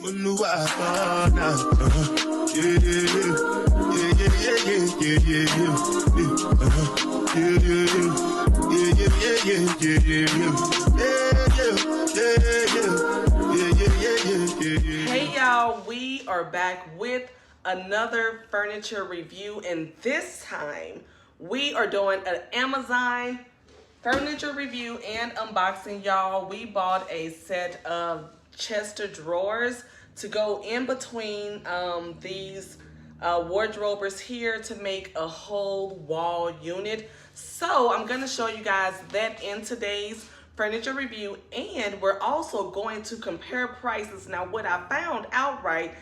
Hey y'all, we are back with another furniture review, and this time we are doing an Amazon furniture review and unboxing, y'all. We bought a set of chest of drawers to go in between these wardrobers here to make a whole wall unit. So I'm going to show you guys that in today's furniture review, and we're also going to compare prices. Now, what I found outright,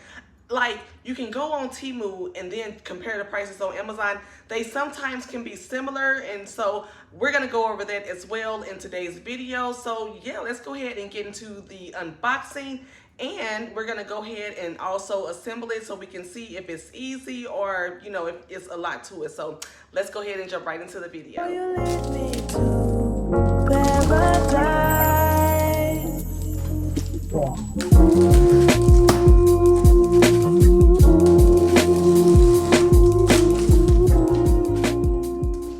like, you can go on Temu and then compare the prices on Amazon. They sometimes can be similar, and so we're gonna go over that as well in today's video. So yeah, let's go ahead and get into the unboxing, and we're gonna go ahead and also assemble it so we can see if it's easy or, you know, if it's a lot to it. So let's go ahead and jump right into the video.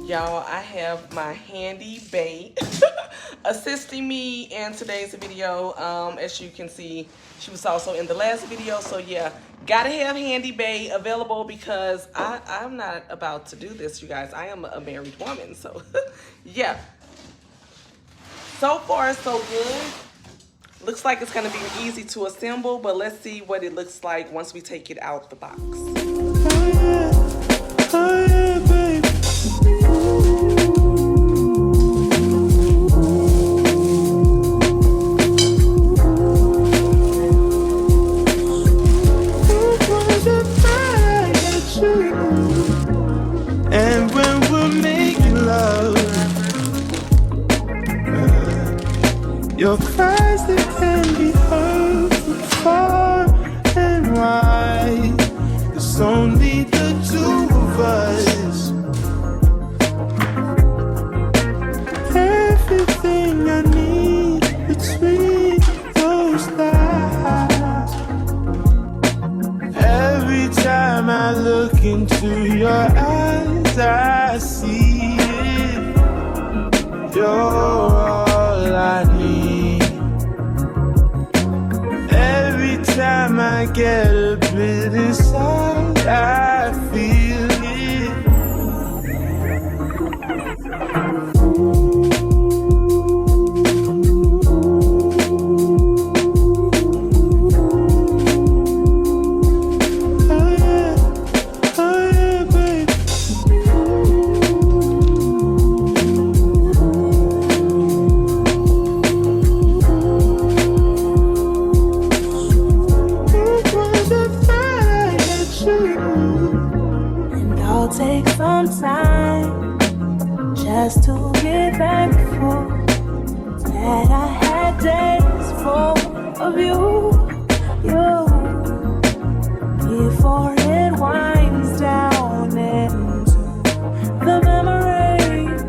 Y'all, I have my handy bae assisting me in today's video. As you can see, she was also in the last video. So yeah, gotta have handy bae available because I'm not about to do this, you guys. I am a married woman, so yeah. So far, so good. Looks like it's gonna be easy to assemble, but let's see what it looks like once we take it out the box. Oh yeah, babe. And when we're making love, your cries that can be heard from far and wide. It's only the two of us. Everything I need between those thighs. Every time I look into your eyes, I see it. You're all I need. Every time I get a bit inside, I feel it. Take some time just to get back before that I had days full of you before it winds down into the memories.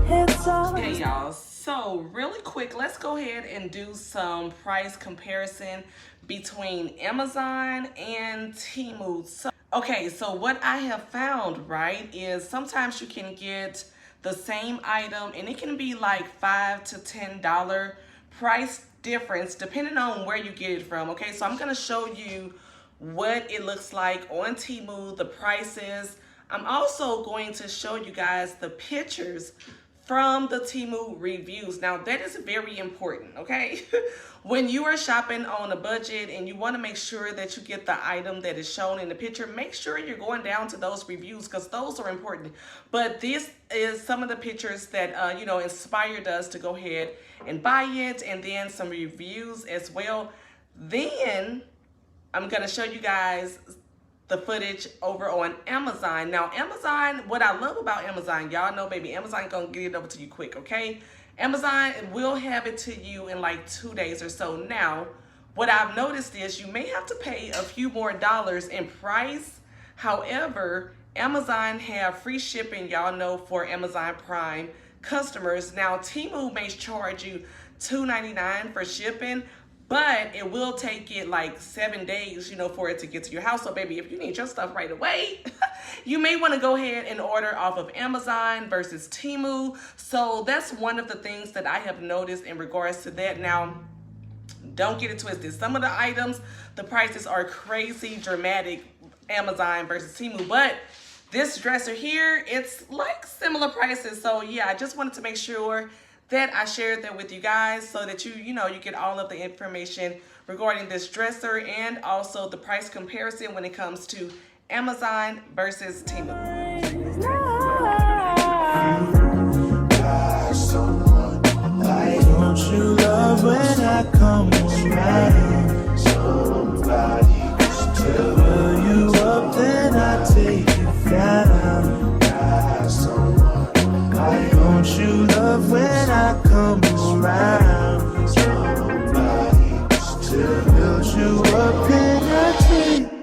It's all. Hey y'all, so really quick, let's go ahead and do some price comparison between Amazon and Temu. Okay, so what I have found, right, is sometimes you can get the same item and it can be like $5 to $10 price difference depending on where you get it from. Okay, so I'm gonna show you what it looks like on Temu, the prices. I'm also going to show you guys the pictures from the Temu reviews. Now that is very important, okay? When you are shopping on a budget and you want to make sure that you get the item that is shown in the picture, make sure you're going down to those reviews because those are important. But this is some of the pictures that you know, inspired us to go ahead and buy it, and then some reviews as well. Then I'm gonna show you guys the footage over on Amazon. Now Amazon, what I love about Amazon, y'all know, baby, Amazon gonna get it over to you quick, okay? Amazon will have it to you in like 2 days or so. Now, what I've noticed is you may have to pay a few more dollars in price. However, Amazon have free shipping, y'all know, for Amazon Prime customers. Now, Temu may charge you $2.99 for shipping, but it will take it like 7 days, you know, for it to get to your house. So baby, if you need your stuff right away, you may want to go ahead and order off of Amazon versus Temu. So that's one of the things that I have noticed in regards to that. Now, don't get it twisted. Some of the items, the prices are crazy dramatic, Amazon versus Temu, but this dresser here, it's like similar prices. So yeah, I just wanted to make sure that I shared that with you guys so that you know, you get all of the information regarding this dresser and also the price comparison when it comes to Amazon versus Temu. Why don't you love when I come around? Somebody just fill you up, then I take you down. Why don't you love when I come around? Somebody just fill you up, then I take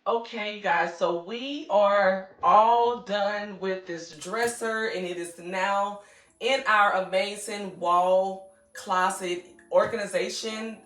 Okay, you guys, so we are all done with this dresser and it is now in our amazing wall closet organization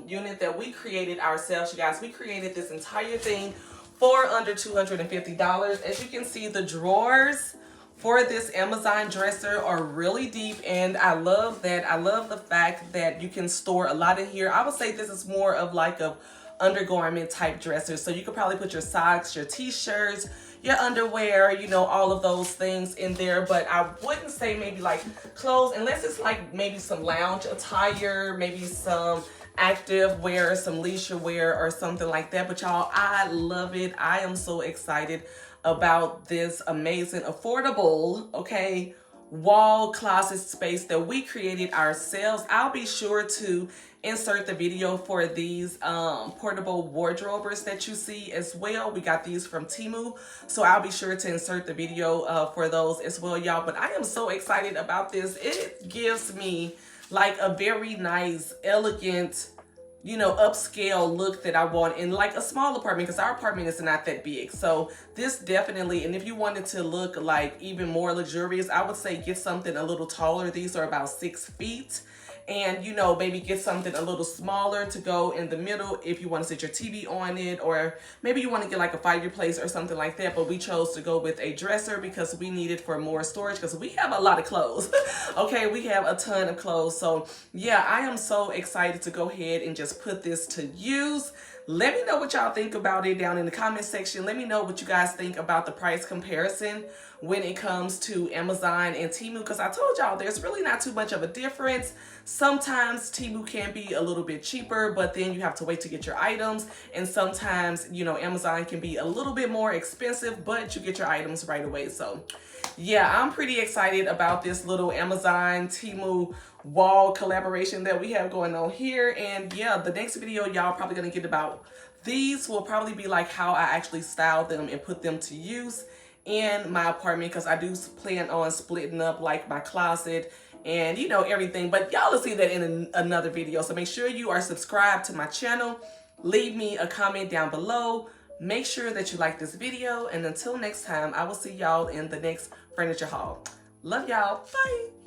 unit that we created ourselves. You guys, we created this entire thing for under $250. As you can see, the drawers for this Amazon dresser are really deep, and I love that. I love the fact that you can store a lot in here. I would say this is more of like a undergarment type dresser, so you could probably put your socks, your t-shirts, your underwear, you know, all of those things in there. But I wouldn't say maybe like clothes, unless it's like maybe some lounge attire, maybe some active wear, some leisure wear or something like that. But y'all, I love it. I am so excited about this amazing, affordable, okay, wall closet space that we created ourselves. I'll be sure to insert the video for these portable wardrobers that you see as well. We got these from Temu, so I'll be sure to insert the video for those as well, y'all. But I am so excited about this. It gives me like a very nice, elegant you know, upscale look that I want in like a small apartment, because our apartment is not that big. So this definitely, and if you wanted to look like even more luxurious, I would say get something a little taller. These are about 6 feet. And, you know, maybe get something a little smaller to go in the middle if you want to set your TV on it, or maybe you want to get like a fireplace or something like that. But we chose to go with a dresser because we needed for more storage, because we have a lot of clothes. Okay, we have a ton of clothes. So yeah, I am so excited to go ahead and just put this to use. Let me know what y'all think about it down in the comment section. Let me know what you guys think about the price comparison when it comes to Amazon and Temu, because I told y'all there's really not too much of a difference. Sometimes Temu can be a little bit cheaper, but then you have to wait to get your items. And sometimes, you know, Amazon can be a little bit more expensive, but you get your items right away. So yeah, I'm pretty excited about this little Amazon Temu wall collaboration that we have going on here. And yeah, the next video y'all probably gonna get about these will probably be like how I actually style them and put them to use in my apartment, because I do plan on splitting up like my closet and, you know, everything. But y'all will see that in another video. So make sure you are subscribed to my channel. Leave me a comment down below. Make sure that you like this video. And until next time, I will see y'all in the next furniture haul. Love y'all. Bye.